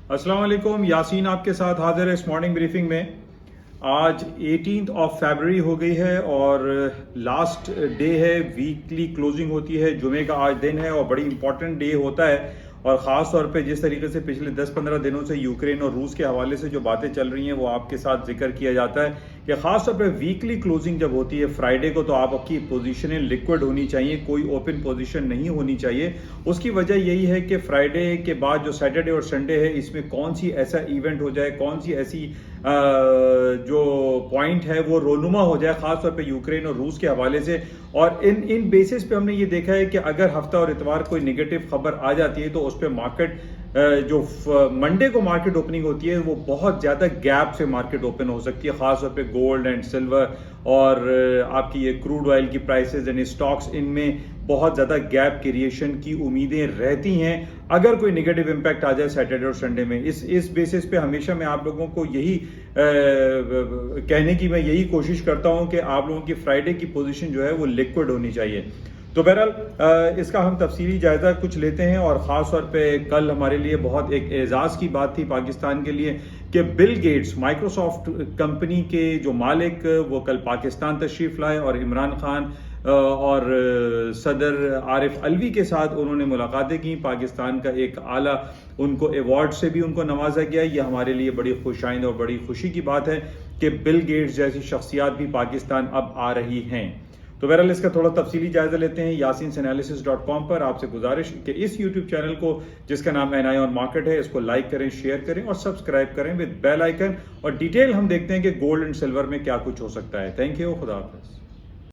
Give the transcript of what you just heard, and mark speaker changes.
Speaker 1: अस्सलाम वालेकुम, यासीन आपके साथ हाजिर है इस मॉर्निंग ब्रीफिंग में। आज 18 फरवरी हो गई है और लास्ट डे है, वीकली क्लोजिंग होती है, जुमे का आज दिन है और बड़ी इंपॉर्टेंट डे होता है। और ख़ास तौर पे जिस तरीके से पिछले 10-15 दिनों से यूक्रेन और रूस के हवाले से जो बातें चल रही हैं वो आपके साथ जिक्र किया जाता है कि ख़ास तौर पे वीकली क्लोजिंग जब होती है फ्राइडे को, तो आपकी पोजीशनें लिक्विड होनी चाहिए, कोई ओपन पोजीशन नहीं होनी चाहिए। उसकी वजह यही है कि फ्राइडे के बाद जो सैटरडे और संडे है, इसमें कौन सी ऐसा इवेंट हो जाए, कौन सी ऐसी जो पॉइंट है वो रोनुमा हो जाए, खास तौर पे यूक्रेन और रूस के हवाले से। और इन बेसिस पे हमने ये देखा है कि अगर हफ्ता और इतवार कोई नेगेटिव खबर आ जाती है तो उस पर मार्केट जो मंडे को मार्केट ओपनिंग होती है वो बहुत ज़्यादा गैप से मार्केट ओपन हो सकती है, खास तौर पे गोल्ड एंड सिल्वर और आपकी ये क्रूड ऑयल की प्राइसेस एंड स्टॉक्स, इनमें बहुत ज़्यादा गैप क्रिएशन की उम्मीदें रहती हैं अगर कोई नेगेटिव इम्पैक्ट आ जाए सैटरडे और संडे में। इस बेसिस पे हमेशा मैं आप लोगों को यही कहने की मैं यही कोशिश करता हूं कि आप लोगों की फ्राइडे की पोजीशन जो है वो लिक्विड होनी चाहिए। तो बहरहाल इसका हम तफसीली जायजा कुछ लेते हैं। और ख़ास तौर पे कल हमारे लिए बहुत एक एजाज़ की बात थी पाकिस्तान के लिए कि बिल गेट्स, माइक्रोसॉफ्ट कंपनी के जो मालिक, वो कल पाकिस्तान तशरीफ़ लाए और इमरान खान और सदर आरिफ अलवी के साथ उन्होंने मुलाकातें की। पाकिस्तान का एक आला उनको अवार्ड से भी उनको नवाजा गया। ये हमारे लिए बड़ी खुशाइंद और बड़ी खुशी की बात है कि बिल गेट्स जैसी शख्सियात भी पाकिस्तान अब आ रही हैं। तो बहरहाल इसका थोड़ा तफसीली जायजा लेते हैं। yasinanalysis.com पर आपसे गुजारिश कि इस YouTube चैनल को, जिसका नाम NI ऑन मार्केट है, इसको लाइक करें, शेयर करें और सब्सक्राइब करें विद बेल आइकन। और डिटेल हम देखते हैं कि गोल्ड एंड सिल्वर में क्या कुछ हो सकता है। थैंक यू, खुदा हाफिज़।